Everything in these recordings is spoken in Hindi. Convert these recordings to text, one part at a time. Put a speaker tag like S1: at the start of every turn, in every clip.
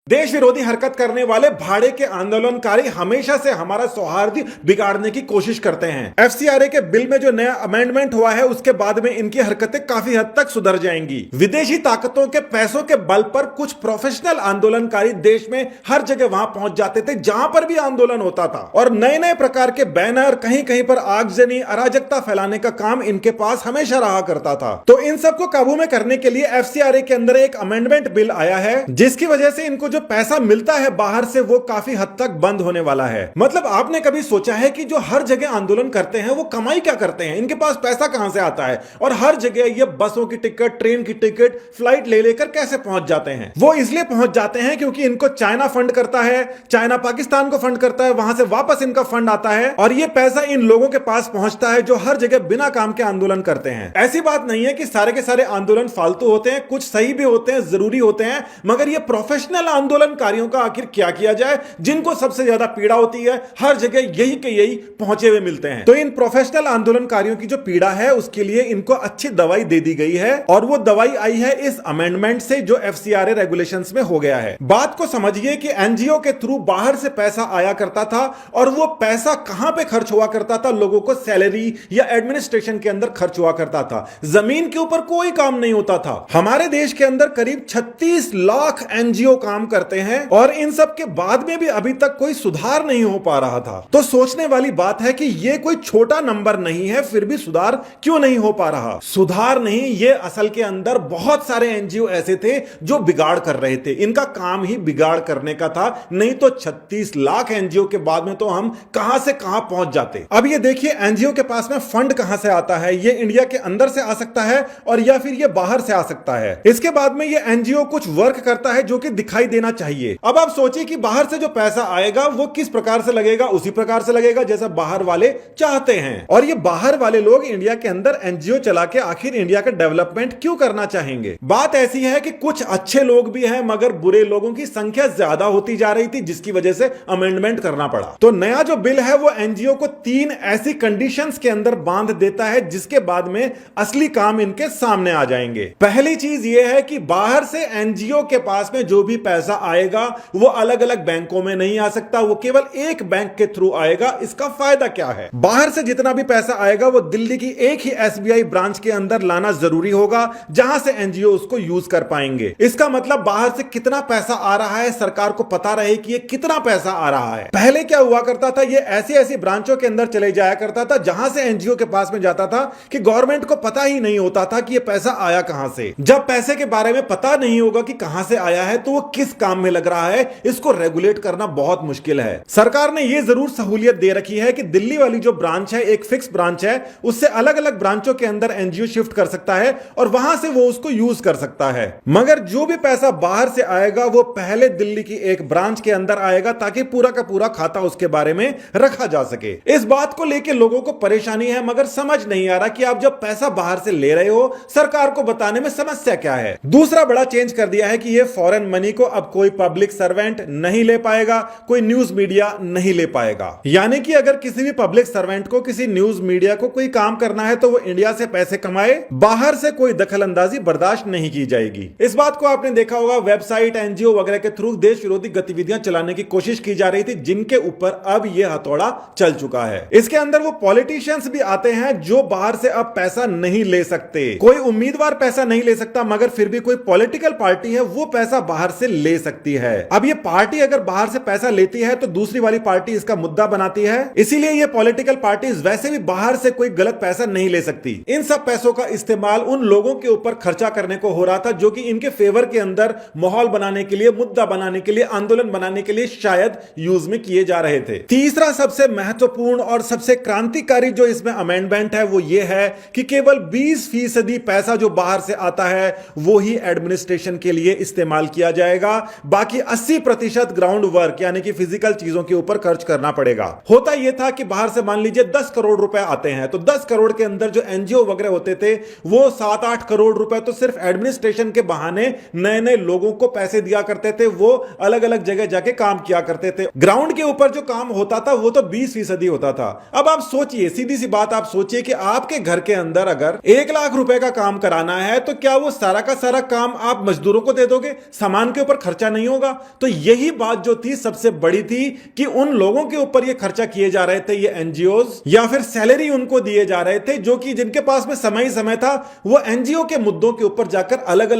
S1: देश विरोधी हरकत करने वाले भाड़े के आंदोलनकारी हमेशा से हमारा सौहार्द बिगाड़ने की कोशिश करते हैं। एफसीआरए के बिल में जो नया अमेंडमेंट हुआ है उसके बाद में इनकी हरकतें काफी हद तक सुधर जाएंगी। विदेशी ताकतों के पैसों के बल पर कुछ प्रोफेशनल आंदोलनकारी देश में हर जगह वहां पहुंच जाते थे जहां पर भी आंदोलन होता था और नए नए प्रकार के बैनर, कहीं कहीं पर आगजनी, अराजकता फैलाने का काम इनके पास हमेशा रहा करता था। तो इन सबको काबू में करने के लिए एफसीआरए के अंदर एक अमेंडमेंट बिल आया है जिसकी वजह से इनको जो पैसा मिलता है बाहर से वो काफी हद तक बंद होने वाला है। मतलब आपने कभी सोचा है कि जो हर जगह आंदोलन करते हैं वो कमाई क्या करते हैं, इनके पास पैसा कहां से आता है और हर जगह ये बसों की टिकट, ट्रेन की टिकट, फ्लाइट ले लेकर कैसे पहुंच जाते हैं? वो इसलिए पहुंच जाते हैं क्योंकि इनको चाइना फंड करता है, चाइना पाकिस्तान को फंड करता है, वहां से वापस इनका फंड आता है और ये पैसा इन लोगों के पास पहुंचता है जो हर जगह बिना काम के आंदोलन करते हैं। ऐसी बात नहीं है कि सारे के सारे आंदोलन फालतू होते हैं, कुछ सही भी होते हैं, जरूरी होते हैं, मगर ये प्रोफेशनल आंदोलनकारियों का आखिर क्या किया जाए जिनको सबसे ज्यादा पीड़ा होती है, हर जगह यही के यही पहुंचे हुए मिलते हैं। तो इन प्रोफेशनल आंदोलनकारियों की जो पीड़ा है उसके लिए इनको अच्छी दवाई दे दी गई है और वो दवाई आई है इस अमेंडमेंट से जो एफसीआरए रेगुलेशंस में हो गया है। बात को समझिए कि एनजीओ के थ्रू बाहर से पैसा आया करता था और वो पैसा कहां पे खर्च हुआ करता था? लोगों को सैलरी या एडमिनिस्ट्रेशन के अंदर खर्च हुआ करता था, जमीन के ऊपर कोई काम नहीं होता था। हमारे देश के अंदर करीब 36 लाख एनजीओ काम करते हैं और इन सब के बाद में भी अभी तक कोई सुधार नहीं हो पा रहा था। तो सोचने वाली बात है कि ये कोई छोटा नंबर नहीं है, फिर भी सुधार क्यों नहीं हो पा रहा? सुधार नहीं, ये असल के अंदर बहुत सारे एनजीओ ऐसे थे जो बिगाड़ कर रहे थे, इनका काम ही बिगाड़ करने का था, नहीं तो 36 लाख एनजीओ के बाद में तो हम कहां से कहां पहुंच जाते। अब ये देखिए एनजीओ के पास में फंड कहां से आता है? ये इंडिया के अंदर से आ सकता है और या फिर ये बाहर से आ सकता है। इसके बाद में ये एनजीओ कुछ वर्क करता है जो कि दिखाई देना चाहिए। अब आप सोचिए कि बाहर से जो पैसा आएगा वो किस प्रकार से लगेगा? उसी प्रकार से लगेगा जैसा बाहर वाले चाहते हैं। और ये बाहर वाले लोग इंडिया के अंदर एनजीओ चला के आखिर इंडिया का डेवलपमेंट क्यों करना चाहेंगे? बात ऐसी है कि कुछ अच्छे लोग भी हैं मगर बुरे लोगों की संख्या ज्यादा होती जा रही थी जिसकी वजह से अमेंडमेंट करना पड़ा। तो नया जो बिल है वो एनजीओ को 3 ऐसी कंडीशंस के अंदर बांध देता है जिसके बाद में असली काम इनके सामने आ जाएंगे। पहली चीज ये है कि बाहर से एनजीओ के पास में जो भी पैसा आएगा वो अलग अलग बैंकों में नहीं आ सकता, वो केवल एक बैंक के थ्रू आएगा। इसका फायदा क्या है? बाहर से जितना भी पैसा आएगा वो दिल्ली की एक ही एसबीआई ब्रांच के अंदर लाना जरूरी होगा जहां से एनजीओ उसको यूज कर पाएंगे। इसका मतलब बाहर से कितना पैसा आ रहा है सरकार को पता रहे कि ये कितना पैसा आ रहा है। पहले क्या हुआ करता था, ये ऐसी ऐसी ब्रांचों के अंदर चले जाया करता था जहां से एनजीओ के पास में जाता था कि गवर्नमेंट को पता ही नहीं होता था कि ये पैसा आया कहां से। जब पैसे के बारे में पता नहीं होगा कि कहां से आया है तो वो किस काम में लग रहा है, इसको रेगुलेट करना बहुत मुश्किल है। सरकार ने यह जरूर सहूलियत दे रखी है कि दिल्ली वाली जो ब्रांच है, एक फिक्स ब्रांच है, उससे अलग अलग ब्रांचों के अंदर एनजीओ शिफ्ट कर सकता है और वहां से वो उसको यूज कर सकता है। मगर जो भी पैसा बाहर से आएगा वो पहले दिल्ली की एक ब्रांच के अंदर आएगा ताकि पूरा का पूरा खाता उसके बारे में रखा जा सके। इस बात को लेकर लोगों को परेशानी है मगर समझ नहीं आ रहा कि आप जब पैसा बाहर से ले रहे हो सरकार को बताने में समस्या क्या है। दूसरा बड़ा चेंज कर दिया है कि ये फॉरेन मनी को अब कोई पब्लिक सर्वेंट नहीं ले पाएगा, कोई न्यूज मीडिया नहीं ले पाएगा। यानी कि अगर किसी भी पब्लिक सर्वेंट को, किसी न्यूज मीडिया को कोई काम करना है तो वो इंडिया से पैसे कमाए, बाहर से कोई दखल अंदाजी बर्दाश्त नहीं की जाएगी। इस बात को आपने देखा होगा, वेबसाइट, एनजीओ वगैरह के थ्रू देश विरोधी गतिविधियां चलाने की कोशिश की जा रही थी जिनके ऊपर अब यह हथौड़ा चल चुका है। इसके अंदर वो पॉलिटिशियंस भी आते हैं जो बाहर से अब पैसा नहीं ले सकते। कोई उम्मीदवार पैसा नहीं ले सकता मगर फिर भी कोई पॉलिटिकल पार्टी है वो पैसा बाहर से ले सकती है। अब ये पार्टी अगर बाहर से पैसा लेती है तो दूसरी वाली पार्टी इसका मुद्दा बनाती है, इसीलिए ये पॉलिटिकल पार्टीज वैसे भी बाहर से कोई गलत पैसा नहीं ले सकती। इन सब पैसों का इस्तेमाल उन लोगों के ऊपर खर्चा करने को हो रहा था जो कि इनके फेवर के अंदर माहौल बनाने के लिए, मुद्दा बनाने के लिए, आंदोलन बनाने के लिए शायद यूज में किए जा रहे थे। तीसरा सबसे महत्वपूर्ण और सबसे क्रांतिकारी जो इसमें अमेंडमेंट है वो ये है कि केवल 20% पैसा जो बाहर से आता है वो ही एडमिनिस्ट्रेशन के लिए इस्तेमाल किया जाएगा, बाकी 80% ग्राउंड वर्क यानी कि फिजिकल चीजों के ऊपर खर्च करना पड़ेगा। होता यह था कि बाहर से मान लीजिए 10 करोड़ रुपए आते हैं तो 10 करोड़ के अंदर जो एनजीओ वगैरह होते थे वो 7-8 करोड़ रुपए तो सिर्फ एडमिनिस्ट्रेशन के बहाने नए नए लोगों को पैसे दिया करते थे, वो अलग अलग जगह जाके काम किया करते थे। ग्राउंड के ऊपर जो काम होता था वो तो 20% होता था। अब आप सोचिए, सीधी सी बात आप सोचिए कि आपके घर के अंदर अगर 1 लाख रुपए का काम कराना है तो क्या वो सारा का सारा काम आप मजदूरों को दे दोगे, सामान के ऊपर खर्च खर्चा नहीं होगा। तो यही बात जो थी सबसे बड़ी थी कि उन लोगों के ऊपर ये खर्चा किए जा रहे थे, ये एनजीओज, या फिर सैलरी उनको दिए जा रहे थे जो कि जिनके पास में समय ही समय था वो एनजीओ के मुद्दों के ऊपर जाकर अलग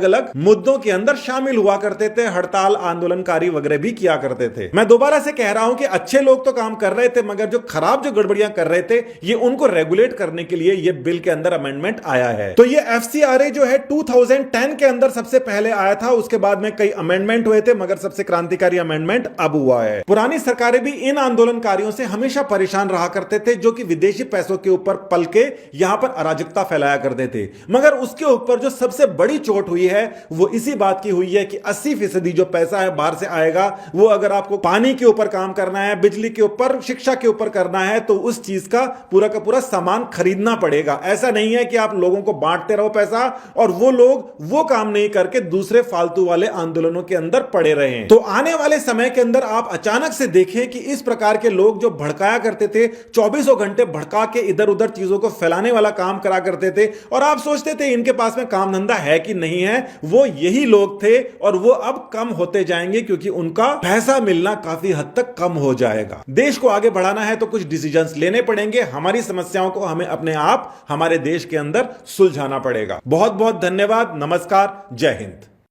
S1: अलग मुद्दों के अंदर शामिल हुआ करते थे, हड़ताल आंदोलनकारी वगैरह भी किया करते थे। मैं दोबारा से कह रहा हूं कि अच्छे लोग तो काम कर रहे थे, मगर जो खराब जो गड़बड़ियां कर रहे थे ये उनको रेगुलेट करने के लिए ये बिल के अंदर अमेंडमेंट आया है। तो ये एफसीआरए जो है 2010 के अंदर सबसे पहले आया था, उसके बाद में कई अमेंडमेंट हुए थे, मगर सबसे क्रांतिकारी अमेंडमेंट अब हुआ है। पुरानी सरकारें भी इन आंदोलनकारियों से हमेशा परेशान रहा करते थे, जो कि विदेशी पैसों के ऊपर पल के यहां पर अराजकता फैलाया करते थे। मगर उसके ऊपर जो सबसे बड़ी चोट हुई है वो इसी बात की हुई है कि 80% जो पैसा है बाहर से आएगा, वो अगर आपको पानी के ऊपर काम करना है, बिजली के ऊपर, शिक्षा के ऊपर करना है, तो उस चीज का पूरा सामान खरीदना पड़ेगा। ऐसा नहीं है कि आप लोगों को बांटते रहो पैसा और वो लोग वो काम नहीं करके दूसरे फालतू वाले आंदोलनों के अंदर पड़े रहे हैं। तो आने वाले समय के अंदर आप अचानक से देखें कि इस प्रकार के लोग जो भड़काया करते थे, 24 घंटे भड़का के इधर उधर चीजों को फैलाने वाला काम करा करते थे, और आप सोचते थे इनके पास में काम धंधा है कि नहीं है, वो यही लोग थे और वो अब कम होते जाएंगे क्योंकि उनका पैसा मिलना काफी हद तक कम हो जाएगा। देश को आगे बढ़ाना है तो कुछ डिसीजंस लेने पड़ेंगे, हमारी समस्याओं को हमें अपने आप हमारे देश के अंदर सुलझाना पड़ेगा। बहुत बहुत धन्यवाद, नमस्कार, जय हिंद।